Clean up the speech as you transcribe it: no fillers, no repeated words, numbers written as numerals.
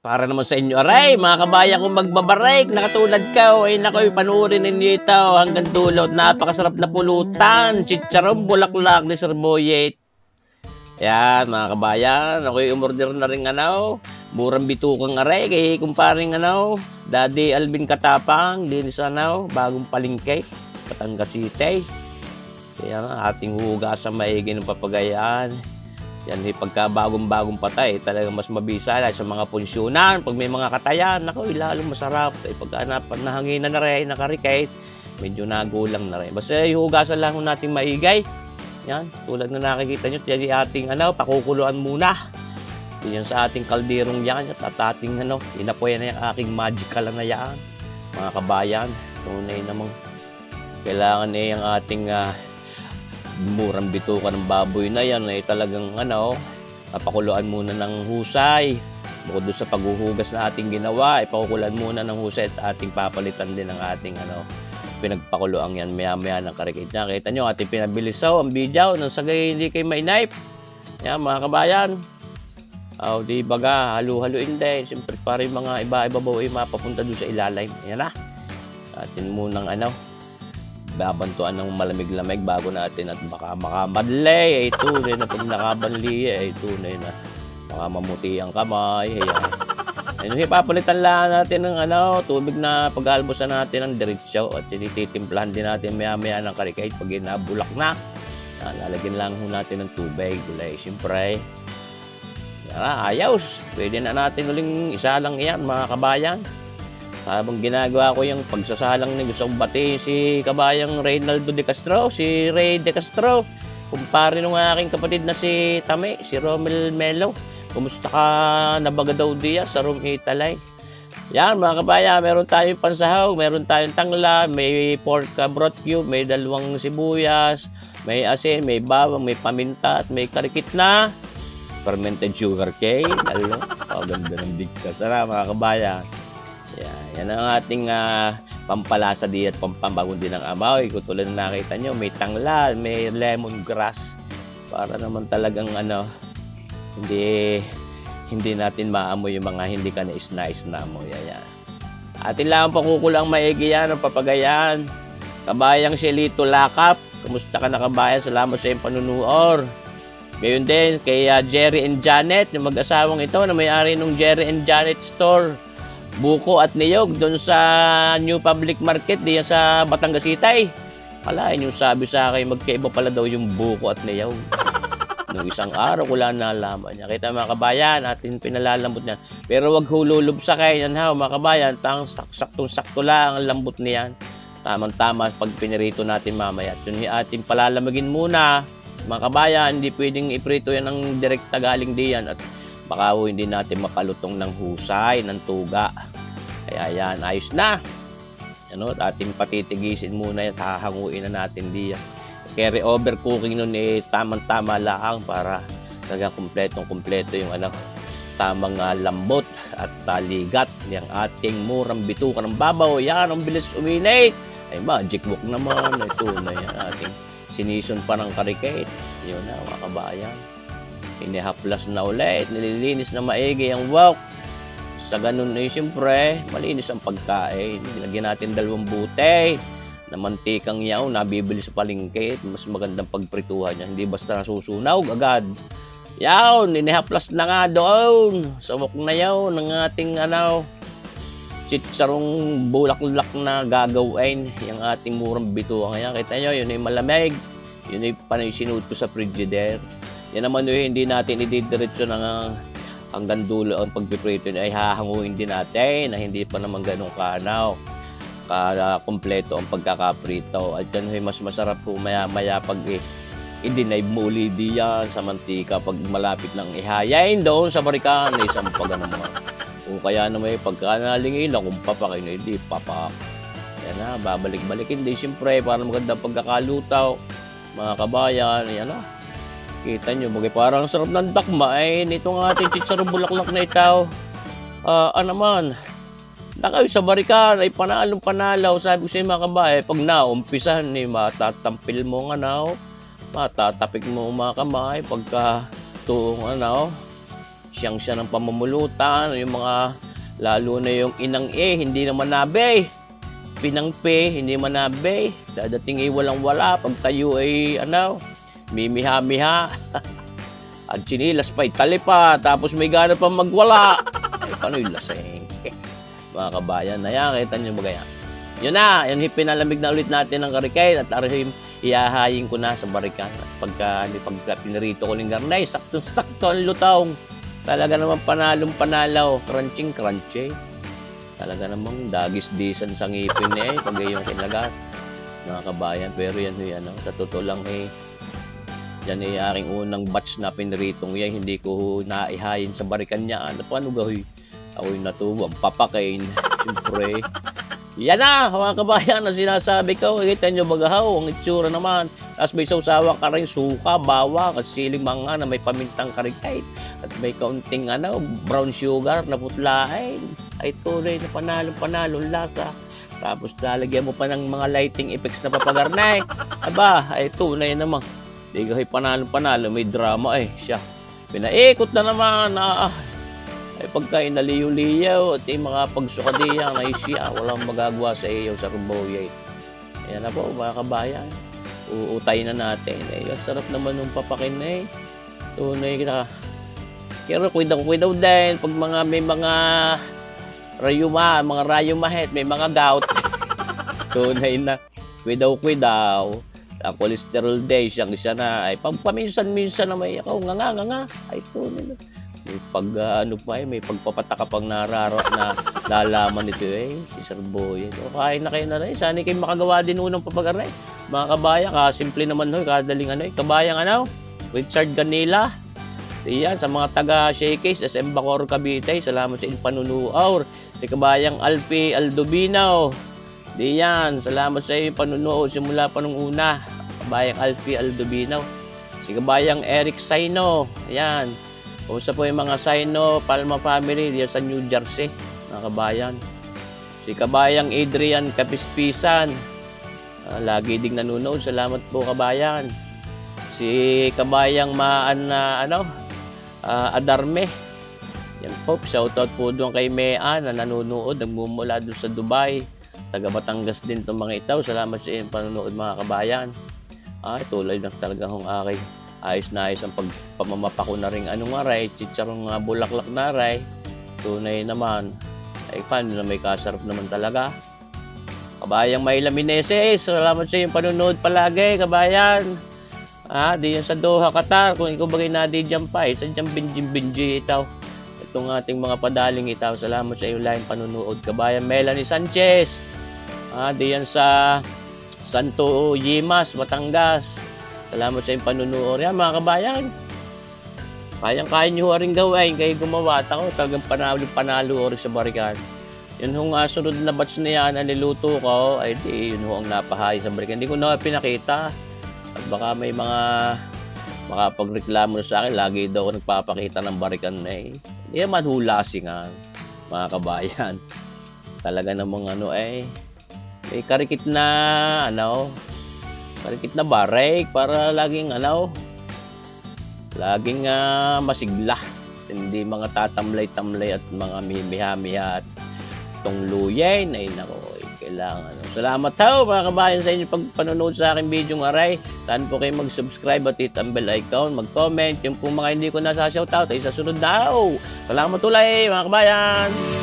Para naman sa inyo, aray, mga kabayan kong magbabarek, nakatulad ka, ay nakoy, panuorin ninyo ito hanggang dulo. Napakasarap na pulutan, chicharon, bulaklak, ni Sir Boyet. Yan, mga kabayan, ako'y umorder na rin murang bitukang aray, kay kumparing Daddy Alvin Katapang, din sa bagong palengke, Batangas City. Kaya ating hugasan maigi ng papagayaan. Yan, pagka bagong-bagong patay, talagang mas mabisa sa mga punsyonan. Pag may mga katayan, naku, lalong masarap. Pagka nahanginan na rin, nakarikate, medyo nagulang na rin. Basta hugasan lang natin maigay. Yan, tulad na nakikita nyo, yan ating pakukuluan muna. Yan sa ating kalderong yan, at ating inapoy na yung aking magical na yan. Mga kabayan, tunay namang kailangan yung ating murang bitukan ng baboy na yan ay talagang napakuluan muna ng husay. Bukod doon sa paghuhugas na ating ginawa, ipakukuluan muna ng husay at ating papalitan din ng ating pinagpakuluan yan maya-maya ng karikit niya. Kita nyo, ating pinabilisaw, ang bidyaw, nang sagay hindi kayo may knife. Yan, mga kabayan. Di baga, halu-haluin din. Siyempre, para yung mga iba-ibabaw ay mapapunta doon sa ilalim. Yan na. Atin munang babantuan ng malamig-lamig bago natin at baka makamadlay. Ay tunay na pag nakabanli, ay tunay na baka mamuti ang kamay. Ayan. Ipapalitan lang natin ng tubig na pag-almusan natin ng diretso at tititimplahan din natin maya-maya ng karikait pag inabulak na. Lalagyan lang natin ng tubig. Gulay, siyempre. Ayos. Pwede na natin uling isa lang yan, mga kabayan. Habang ginagawa ko yung pagsasalang ni gusto kong batiin si kabayang Reynaldo de Castro, si Ray de Castro, kumpare nung aking kapatid na si Tame, si Romel Melo. Kumusta ka, nabaga daw diya sa room italay. Yan, mga kabayan, meron tayong pansahaw, meron tayong tangla, may pork broth cube, may dalawang sibuyas, may asin, may bawang, may paminta, at may karikit na fermented sugar cane. Ganda ng bigkas. Mga kabayan. Yan ang ating pampalasa di at pampambangon din ng amaw. Tulad na nakita nyo, may tangla, may lemongrass. Para naman talagang hindi natin maamoy yung mga hindi ka nais-nais na amoy. Atin lang pakukulang maigi yan, ang papagayan. Kabayang Shelito Lakap, kamusta ka na kabayan? Salamat sa iyong panunuor. Ngayon din kay Jerry and Janet, yung mag-asawang ito na may-ari ng Jerry and Janet Store. Buko at niyog doon sa New Public Market diyan sa Batangas City. Kalahin yung sabi sa akin, magkaiba pala daw yung buko at niyog. Nung isang araw ko lang nalaman niya. Kita mga kabayan, atin pinalalambot niya. Pero wag hululub sa kayo yan mga kabayan. Saktong-sakto lang ang lambot niyan. Tamang-tama pag pinirito natin mamaya. Yun atin palalamagin muna. Mga kabayan, hindi pwedeng iprito yan ng direkta galing diyan at baka hindi natin mapalutong ng husay, ng tuga. Kaya yan, ayos na. Ating patitigisin muna yan, hahanguin na natin diyan. Carry over cooking nun tamang-tama lang para talagang kumpletong-kumpleto yung tamang lambot at ligat ng ating murang bitukan ng babaw. Yan, ang bilis uminit. Ay, magic book naman. Ito na yan ating sinison pa ng karikate. Yun na, mga kabayan. Inihaplas na ulit, nililinis na maigi ang wok. Sa ganun siyempre, malinis ang pagkain. Nilagyan natin 2 buti na mantikang yaw, nabibili sa palengke. Mas magandang pagprituhan niya, hindi basta nasusunaw agad. Yaw, inihaplas na nga doon. Sa wok na yaw ng ating chicharong bulaklak na gagawin. Yung ating murang bituan ngayon. Kita nyo, yun ay malamig. Yun ay sinuot ko sa frigidaire. Yan naman hindi natin ididiretso ng hanggang dulo ang pagpiprito ay hahanguin din natin na hindi pa naman ganun kompleto ang pagkakaprito. At yan mas masarap po maya-maya pag i-denive mo uli diyan sa mantika pag malapit ng ihayain doon sa barikan ay isang pagano mo. O kaya naman pagka nalingin kung papakin hindi papak. Yan na, babalik-balik hindi siyempre para magandang pagkakalutaw. Mga kabayan, yan na. Kita nyo, parang sarap ng dakma nitong ating chicharong bulaklak na itaw. Naman, nakaw sa barikan ay panalong-panalaw. Sabi ko sa mga kabayan, pag naumpisan matatampil mo matatapik mo mga kamay pagka tuong siya ng pamumulutan, yung mga, lalo na yung inang hindi naman nabe, pinang hindi manabe, dadating walang-wala, pag tayo mimiha-miha, at sinilas pa'y talipa, tapos may gana pa magwala, paano yung lasing? Mga kabayan, kita nyo ba kaya? Yun na, yun pinalamig na ulit natin ng karikay at arihim, iyahayin ko na sa barikan. At pagka pinarito ko ng garnay, sakto ang lutong. Talaga naman panalong-panalaw, crunching-crunchy. Talaga namang dagis-disan sa ngipin pag yung kinagat. Mga kabayan, pero yan sa totoo lang yan aking unang batch na pinaritong yan, hindi ko naihayin sa barikan niya. Paano gahoy? Ako'y natuwang papakain. Siyempre, yan na, mga kabayan, na sinasabi ko. Kita nyo bagahaw, ang itsura naman. Tapos may sausawang ka rin, suka, bawang, at siling mga na may pamintang karikay. At may kaunting brown sugar na putlain. Ay tunay na panalong lasa. Tapos lalagyan mo pa ng mga lighting effects na papagarnay. Aba, ay tunay naman. Di kayo panalo, may drama siya. Pinaikot na naman, ay pagka inaliw-liyaw at mga pagsukadiyang ay siya, walang magagawa sa iyo sa Rumboyet. Ayan na po mga kabayan, uutay na natin. Ang sarap naman ng papakin tunay na. Pero kuidaw din pag may mga rayumahit, may mga gout. Tunay na, kuidaw. Ang cholesterol day, siyang isa na ay pag paminsan-minsan na may nga, ay tunay na. May may pagpapataka pang nalalaman nito si Sir Boyet. Kain na kayo na sana kayo makagawa din unang papagarnay. Mga kabayan, simple naman kadaling kabayang Richard Ganila. Diyan, sa mga taga-Shakes, SM Bacoor, Cavite, salamat sa inyong panunuor. Si kabayang Alfie Aldovino. Diyan, salamat sa inyong panunood simula pa nung una. Kabayang Alfie Aldovino. Si kabayang Eric Saino. Ayan. Kumusta po yung mga Saino, Palma family diyan sa New Jersey, mga kabayan. Si kabayang Adrian Kapispisan, lagi ding nanonood. Salamat po kabayan. Si kabayang Adarme. Yan po, shoutout po doon kay Mea na nanonood, nagmumula doon sa Dubai. Taga Batangas din itong mga ito. Salamat sa inyong panonood mga kabayan. Tulad ng talaga hong aking ayos na ayos ang pagpamamapa ko na rin chicharong bulaklak na ray. Tunay naman. Ay paano na may kasarap naman talaga. Kabayang Mayla Meneses, salamat sa iyong panonood palagi kabayan. Diyan sa Doha, Qatar. Kung ikaw bagay dyan pa sa dyan binji itaw. Itong ating mga padaling itaw. Salamat sa iyong laing panonood kabayan. Melanie Sanchez. Diyan sa Santo Yimas, Batangas. Salamat sa inyong panunood. Yan mga kabayan. Kayang-kaya nyo rin gawin. Kayo gumawa. Ako talagang panalo sa barikan. Yun hong sunod na batch na yan, niluto ko, ay di, yun hong napahay sa barikan. Hindi ko na pinakita. At baka may mga makapagreklamo sa akin. Lagi daw ako nagpapakita ng barikan na Hindi naman hulasing mga kabayan. Talaga namang may karikit na barek para laging masigla. Hindi mga tatamlay-tamlay at mga miha-miha at itong luyen ay kailangan. Salamat mga kabayan sa inyong pagpanonood sa aking video aray. Saan po kayo mag-subscribe at hit ang bell icon, mag-comment. Yung po mga hindi ko nasa-shoutout ay sa sunod daw. Salamat ulit mga kabayan.